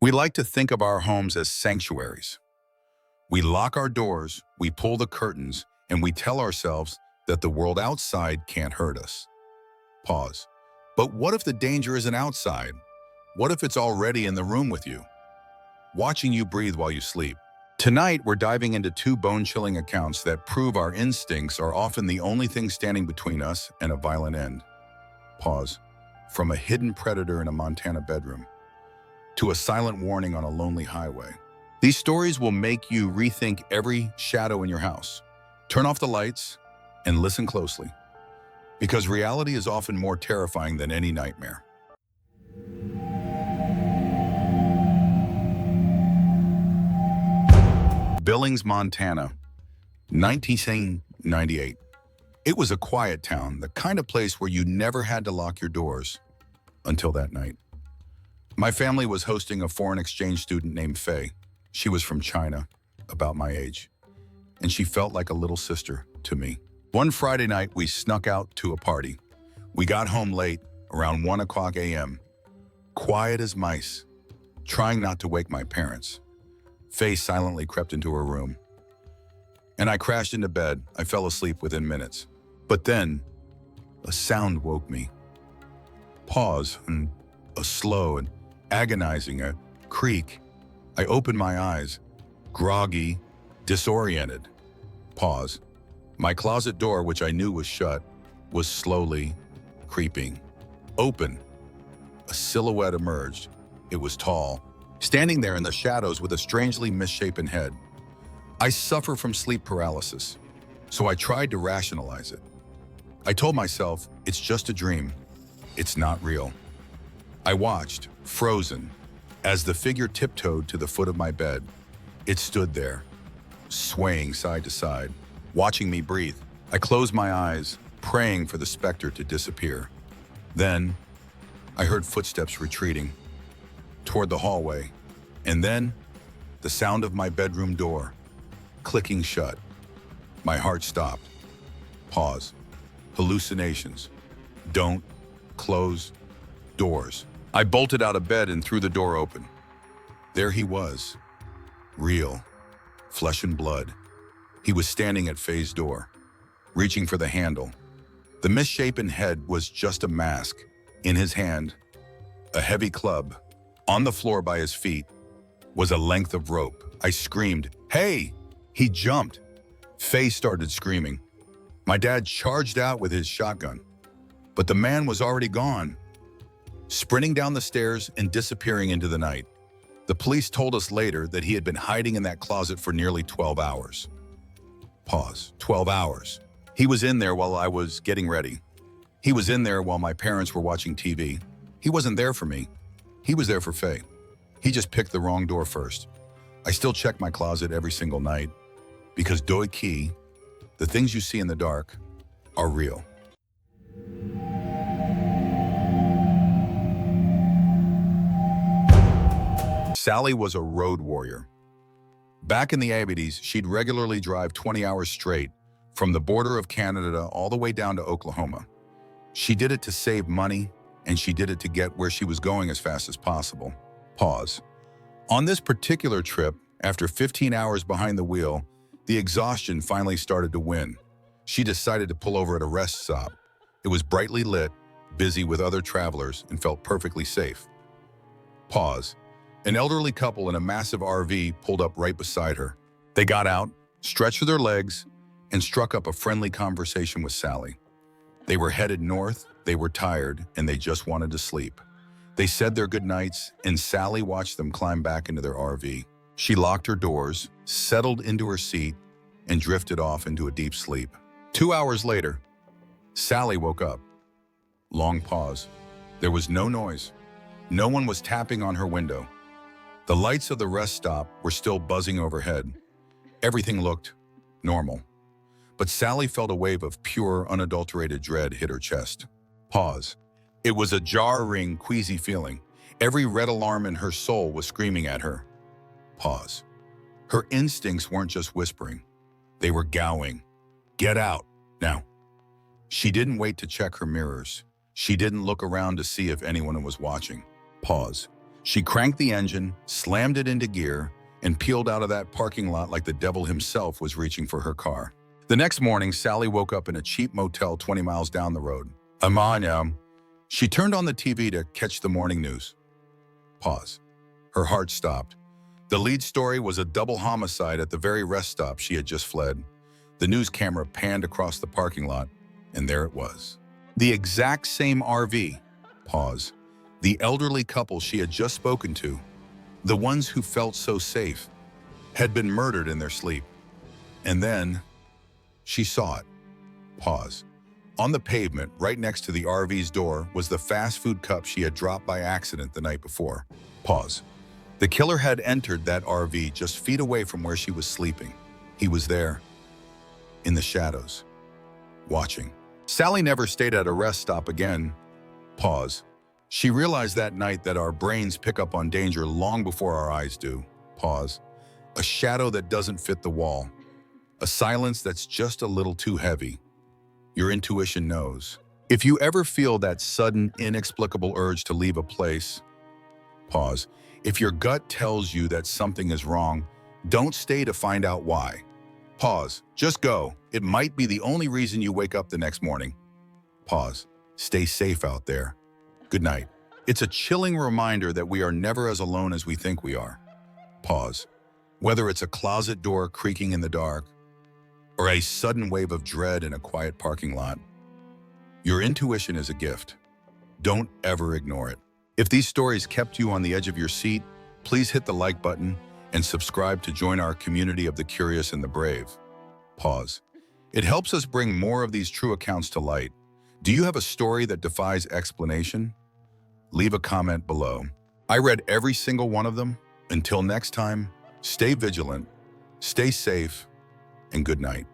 We like to think of our homes as sanctuaries. We lock our doors, we pull the curtains, and we tell ourselves that the world outside can't hurt us. Pause. But what if the danger isn't outside? What if it's already in the room with you, watching you breathe while you sleep? Tonight, we're diving into two bone-chilling accounts that prove our instincts are often the only thing standing between us and a violent end. Pause. From a hidden predator in a Montana bedroom to a silent warning on a lonely highway. These stories will make you rethink every shadow in your house. Turn off the lights and listen closely, because reality is often more terrifying than any nightmare. Billings, Montana, 1998. It was a quiet town, the kind of place where you never had to lock your doors until that night. My family was hosting a foreign exchange student named Faye. She was from China, about my age, and she felt like a little sister to me. One Friday night, we snuck out to a party. We got home late, around 1 o'clock a.m., quiet as mice, trying not to wake my parents. Faye silently crept into her room, and I crashed into bed. I fell asleep within minutes. But then, a sound woke me. Pause, and a slow and agonizing, a creak. I opened my eyes, groggy, disoriented. Pause. My closet door, which I knew was shut, was slowly creeping open. A silhouette emerged. It was tall, standing there in the shadows with a strangely misshapen head. I suffer from sleep paralysis, so I tried to rationalize it. I told myself, it's just a dream. It's not real. I watched, frozen, as the figure tiptoed to the foot of my bed. It stood there, swaying side to side, watching me breathe. I closed my eyes, praying for the specter to disappear. Then, I heard footsteps retreating toward the hallway, and then the sound of my bedroom door clicking shut. My heart stopped. Pause. Hallucinations. Don't close doors. I bolted out of bed and threw the door open. There he was, real, flesh and blood. He was standing at Faye's door, reaching for the handle. The misshapen head was just a mask. In his hand, a heavy club. On the floor by his feet was a length of rope. I screamed, "Hey!" He jumped. Faye started screaming. My dad charged out with his shotgun, but the man was already gone, sprinting down the stairs and disappearing into the night. The police told us later that he had been hiding in that closet for nearly 12 hours. Pause. 12 hours. He was in there while I was getting ready. He was in there while my parents were watching TV. He wasn't there for me. He was there for Faye. He just picked the wrong door first. I still check my closet every single night because doi ki, the things you see in the dark, are real. Sally was a road warrior. Back in the 80s, she'd regularly drive 20 hours straight from the border of Canada all the way down to Oklahoma. She did it to save money, and she did it to get where she was going as fast as possible. Pause. On this particular trip, after 15 hours behind the wheel, the exhaustion finally started to win. She decided to pull over at a rest stop. It was brightly lit, busy with other travelers, and felt perfectly safe. Pause. An elderly couple in a massive RV pulled up right beside her. They got out, stretched their legs, and struck up a friendly conversation with Sally. They were headed north, they were tired, and they just wanted to sleep. They said their goodnights, and Sally watched them climb back into their RV. She locked her doors, settled into her seat, and drifted off into a deep sleep. 2 hours later, Sally woke up. Long pause. There was no noise. No one was tapping on her window. The lights of the rest stop were still buzzing overhead. Everything looked normal. But Sally felt a wave of pure, unadulterated dread hit her chest. Pause. It was a jarring, queasy feeling. Every red alarm in her soul was screaming at her. Pause. Her instincts weren't just whispering. They were gowing. Get out, now. She didn't wait to check her mirrors. She didn't look around to see if anyone was watching. Pause. She cranked the engine, slammed it into gear, and peeled out of that parking lot like the devil himself was reaching for her car. The next morning, Sally woke up in a cheap motel 20 miles down the road. Amanya. She turned on the TV to catch the morning news. Pause. Her heart stopped. The lead story was a double homicide at the very rest stop she had just fled. The news camera panned across the parking lot, and there it was. The exact same RV. Pause. The elderly couple she had just spoken to, the ones who felt so safe, had been murdered in their sleep. And then she saw it. Pause. On the pavement, right next to the RV's door, was the fast food cup she had dropped by accident the night before. Pause. The killer had entered that RV just feet away from where she was sleeping. He was there, in the shadows, watching. Sally never stayed at a rest stop again. Pause. She realized that night that our brains pick up on danger long before our eyes do. Pause. A shadow that doesn't fit the wall. A silence that's just a little too heavy. Your intuition knows. If you ever feel that sudden, inexplicable urge to leave a place, pause. If your gut tells you that something is wrong, don't stay to find out why. Pause. Just go. It might be the only reason you wake up the next morning. Pause. Stay safe out there. Good night. It's a chilling reminder that we are never as alone as we think we are. Pause. Whether it's a closet door creaking in the dark, or a sudden wave of dread in a quiet parking lot, your intuition is a gift. Don't ever ignore it. If these stories kept you on the edge of your seat, please hit the like button and subscribe to join our community of the curious and the brave. Pause. It helps us bring more of these true accounts to light. Do you have a story that defies explanation? Leave a comment below. I read every single one of them. Until next time, stay vigilant, stay safe, and good night.